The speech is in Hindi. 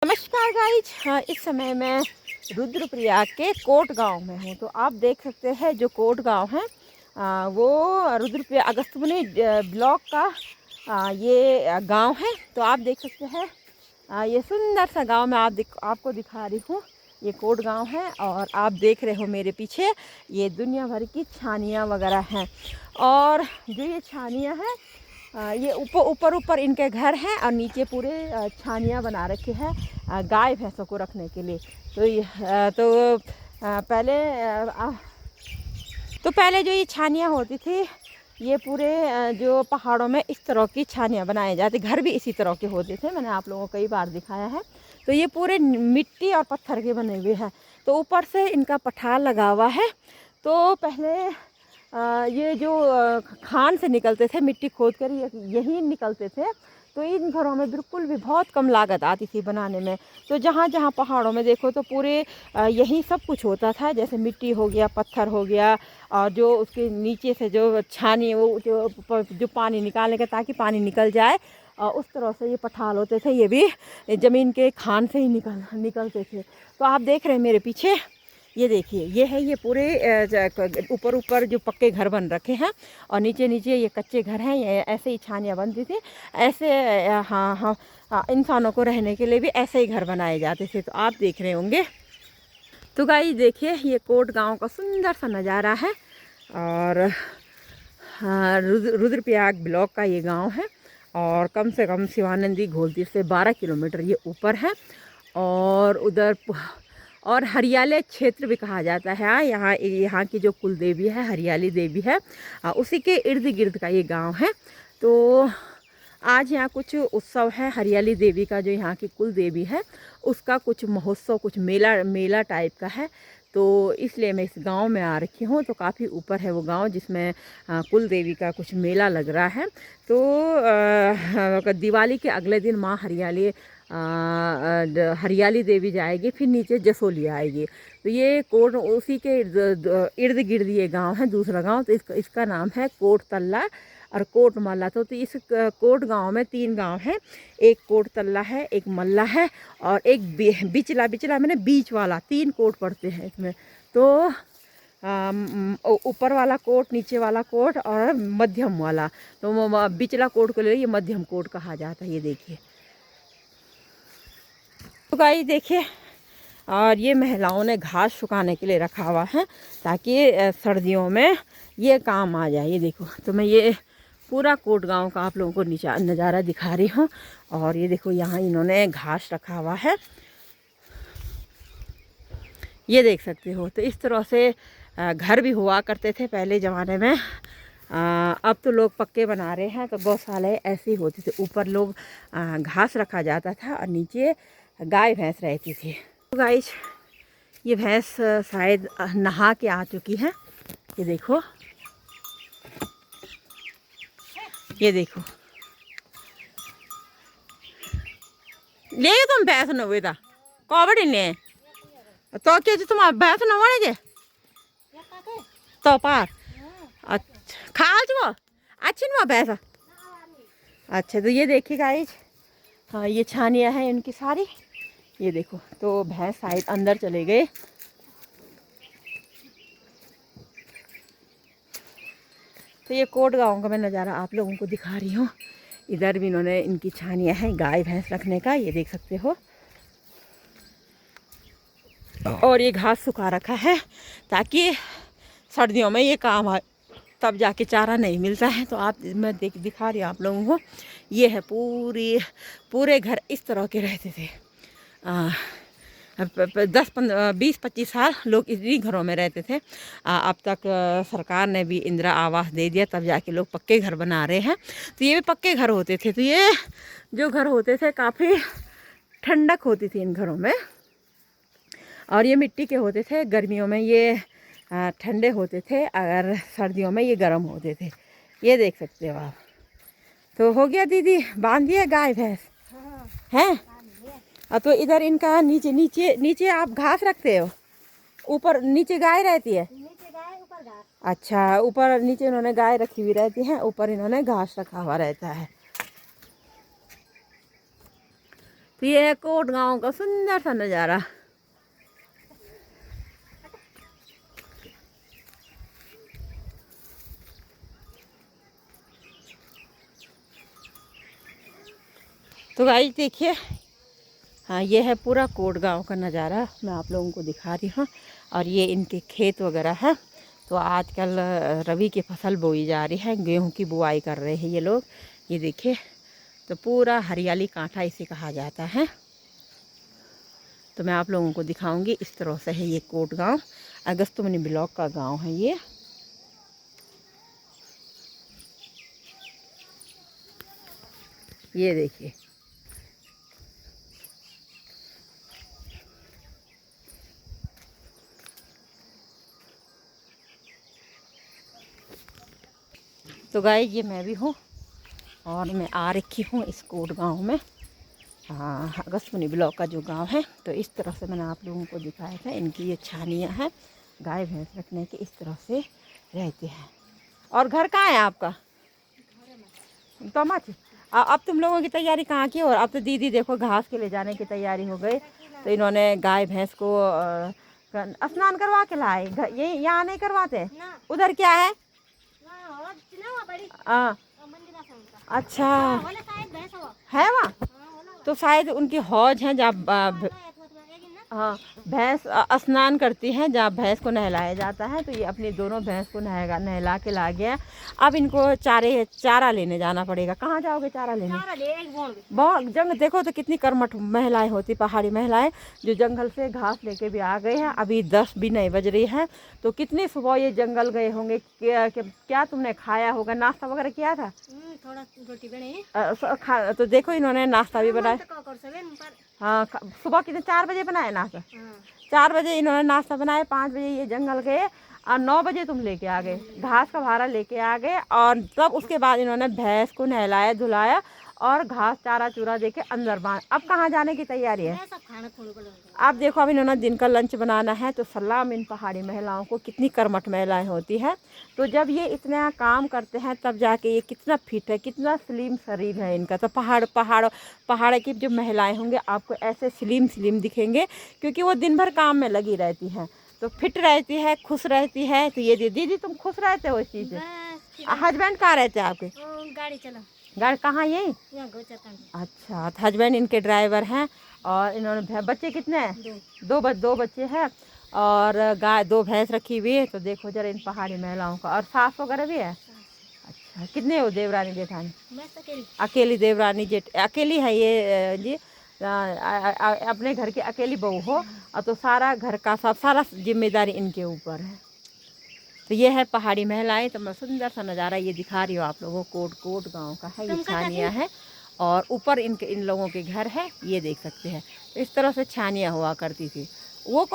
नमस्कार गाइज। हाँ, इस समय मैं रुद्रप्रयाग के कोट गांव में हूँ। तो आप देख सकते हैं जो कोट गांव है वो रुद्रप्रयाग अगस्त्यमुनि ब्लॉक का ये गांव है। तो आप देख सकते हैं ये सुंदर सा गांव मैं आपको दिखा रही हूँ। ये कोट गांव है और आप देख रहे हो मेरे पीछे ये दुनिया भर की छानियाँ वगैरह हैं। और जो ये छानियाँ हैं ये ऊपर इनके घर हैं और नीचे पूरे छानियाँ बना रखे हैं गाय भैंसों को रखने के लिए। तो ये पहले जो ये छानियाँ होती थी ये पूरे जो पहाड़ों में इस तरह की छानियाँ बनाए जाती, घर भी इसी तरह के होते थे, मैंने आप लोगों को कई बार दिखाया है। तो ये पूरे मिट्टी और पत्थर के बने हुए हैं। तो ऊपर से इनका पठार लगा हुआ है। तो पहले ये जो खान से निकलते थे, मिट्टी खोद कर यही निकलते थे। तो इन घरों में बिल्कुल भी बहुत कम लागत आती थी बनाने में। तो जहाँ जहाँ पहाड़ों में देखो तो पूरे यही सब कुछ होता था, जैसे मिट्टी हो गया, पत्थर हो गया, और जो उसके नीचे से जो छानी वो जो पानी निकालने का ताकि पानी निकल जाए, उस तरह से ये पठाल होते थे। ये भी ज़मीन के खान से ही निकलते थे। तो आप देख रहे हैं मेरे पीछे, ये देखिए ये है, ये पूरे ऊपर जो पक्के घर बन रखे हैं और नीचे नीचे ये कच्चे घर हैं। ये ऐसे ही छानियाँ बनती थी ऐसे। हाँ हाँ हाँ, इंसानों को रहने के लिए भी ऐसे ही घर बनाए जाते थे। तो आप देख रहे होंगे। तो गाइस देखिए ये कोट गांव का सुंदर सा नज़ारा है। और हाँ, रुद्रप्रयाग ब्लॉक का ये गांव है और कम से कम शिवानंदी घोलती से 12 किलोमीटर ये ऊपर है। और उधर और हरियाली क्षेत्र भी कहा जाता है। यहाँ की जो कुल देवी है हरियाली देवी है, उसी के इर्द गिर्द का ये गांव है। तो आज यहाँ कुछ उत्सव है हरियाली देवी का, जो यहाँ की कुल देवी है उसका कुछ महोत्सव, कुछ मेला टाइप का है। तो इसलिए मैं इस गांव में आ रखी हूँ। तो काफ़ी ऊपर है वो गांव जिसमें कुल देवी का कुछ मेला लग रहा है। तो दिवाली के अगले दिन माँ हरियाली देवी जाएगी, फिर नीचे जसोली आएगी। तो ये कोट उसी के इर्द गिर्द ये गांव है। दूसरा गांव तो इसका नाम है कोट तल्ला और कोट मल्ला। तो इस कोट गांव में 3 गांव हैं। एक कोट तल्ला है, एक मल्ला है और एक बिचला मैंने बीच वाला। 3 कोट पड़ते हैं इसमें। तो ऊपर वाला कोट, नीचे वाला कोट और मध्यम वाला। तो बिचला कोट को ले ये मध्यम कोट कहा जाता है। ये देखिए तो गाइस देखिए, और ये महिलाओं ने घास सुखाने के लिए रखा हुआ है ताकि सर्दियों में ये काम आ जाए। ये देखो, तो मैं ये पूरा कोट गांव का आप लोगों को नज़ारा दिखा रही हूँ। और ये देखो यहाँ इन्होंने घास रखा हुआ है, ये देख सकते हो। तो इस तरह से घर भी हुआ करते थे पहले ज़माने में। अब तो लोग पक्के बना रहे हैं। तो गौशाले ऐसे ही होती थी, ऊपर लोग घास रखा जाता था और नीचे गाय भैंस रहती थी। तो गाइस ये भैंस शायद नहा के आ चुकी है। ये देखो, ये देखो, ले तुम भैंस न हुए था कबड़ी ने तो क्या तुम भैंस न होने तो पार। अच्छा खा जो अच्छी ना भैंस। अच्छा तो ये देखिए गाइस, हाँ ये छानियाँ हैं इनकी सारी। ये देखो, तो भैंस शायद अंदर चले गए। तो ये कोट गांव का मैं नज़ारा आप लोगों को दिखा रही हूँ। इधर भी इन्होंने इनकी छानियाँ हैं गाय भैंस रखने का, ये देख सकते हो। और ये घास सुखा रखा है ताकि सर्दियों में ये काम आए, तब जाके चारा नहीं मिलता है। तो आप मैं दिखा रही हूँ आप लोगों को। ये है पूरे घर इस तरह के रहते थे। 20-25 साल लोग इन्हीं घरों में रहते थे। अब तक सरकार ने भी इंदिरा आवास दे दिया, तब जाके लोग पक्के घर बना रहे हैं। तो ये भी पक्के घर होते थे। तो ये जो घर होते थे काफ़ी ठंडक होती थी इन घरों में। और ये मिट्टी के होते थे। गर्मियों में ये ठंडे होते थे, अगर सर्दियों में ये गर्म होते थे। ये देख सकते हो आप। तो हो गया दीदी, बांध दिया गाय भैंस हैं। तो इधर इनका नीचे नीचे नीचे आप घास रखते हो, ऊपर नीचे गाय रहती है। नीचे गाय ऊपर घास। अच्छा, ऊपर नीचे इन्होंने गाय रखी हुई रहती है, ऊपर इन्होंने घास रखा हुआ रहता है। तो ये है कोट गांव का सुंदर सा नज़ारा। तो गाइस देखिए, हाँ ये है पूरा कोट गांव का नज़ारा, मैं आप लोगों को दिखा रही हूँ। और ये इनके खेत वगैरह है। तो आजकल रबी की फसल बोई जा रही है, गेहूं की बुआई कर रहे हैं ये लोग। ये देखिए, तो पूरा हरियाली कांठा इसे कहा जाता है। तो मैं आप लोगों को दिखाऊंगी, इस तरह से है ये कोट गांव, अगस्त्यमुनि ब्लॉक का गांव है ये। ये देखिए, तो गाइस ये मैं भी हूँ और मैं आ रखी हूँ इस कोट गांव में। हाँ, अगस्त्यमुनि ब्लॉक का जो गांव है। तो इस तरह से मैंने आप लोगों को दिखाया था, इनकी ये छानियाँ हैं, गाय भैंस रखने के इस तरह से रहते हैं। और घर कहाँ है आपका? तो मत अब तुम लोगों की तैयारी कहाँ की? और अब तो दीदी देखो घास के ले जाने की तैयारी हो गई। तो इन्होंने गाय भैंस को स्नान करवा के लाए। ये यहाँ नहीं करवाते? उधर क्या है? अच्छा है वहाँ, तो शायद उनकी हौज है जहाँ हाँ भैंस स्नान करती हैं, जहाँ भैंस को नहलाया जाता है। तो ये अपनी दोनों भैंस को नहला के ला गया। अब इनको चारा लेने जाना पड़ेगा। कहाँ जाओगे चारा लेने? बहुत जंग देखो तो कितनी कर्मठ महिलाएं होती, पहाड़ी महिलाएं जो जंगल से घास लेके भी आ गए हैं। अभी 10 भी नहीं बज रही है, तो कितनी सुबह ये जंगल गए होंगे। क्या तुमने खाया होगा, नाश्ता वगैरह किया था? थोड़ा रोटी बनी। तो देखो इन्होंने नाश्ता भी बनाया। हाँ सुबह कितने 4 बजे बनाया नाश्ता? 4 बजे इन्होंने नाश्ता बनाया, 5 बजे ये जंगल गए और 9 बजे तुम लेके आ गए, घास का भारा लेके आ गए। और तब उसके बाद इन्होंने भैंस को नहलाया धुलाया और घास चारा चूरा दे के अंदर बांध। अब कहाँ जाने की तैयारी है? अब देखो, अब इन्होंने दिन का लंच बनाना है। तो सलाम इन पहाड़ी महिलाओं को, कितनी कर्मठ महिलाएं होती हैं। तो जब ये इतना काम करते हैं तब जाके ये कितना फिट है, कितना स्लिम शरीर है इनका। तो पहाड़ की जो महिलाएं होंगे आपको ऐसे स्लिम दिखेंगे, क्योंकि वो दिन भर काम में लगी रहती हैं। तो फिट रहती है, खुश रहती है। तो ये दीदी तुम खुश रहते हो इस चीज़ से? हस्बैंड कहाँ रहते हैं आपके? गाड़ी चला। गाड़ी कहाँ? यही। अच्छा, तो हस्बैंड इनके ड्राइवर हैं। और इन्होंने बच्चे कितने हैं? दो बच्चे हैं। और गाय 2 भैंस रखी हुई है। तो देखो जरा इन पहाड़ी महिलाओं का। और सास वगैरह भी है? अच्छा, कितने हो देवरानी जेठानी? अकेली देवरानी जेठ अकेली है ये जी। अपने घर की अकेली बहू हो, और तो सारा घर का सारा जिम्मेदारी इनके ऊपर है। तो ये है पहाड़ी महिलाएं। तो मैं सुंदर सा नज़ारा ये दिखा रही हूँ आप लोगों को। कोट गांव का है ये, छानियाँ है और ऊपर इन लोगों के घर है, ये देख सकते हैं। तो इस तरह से छानियाँ हुआ करती थी। वो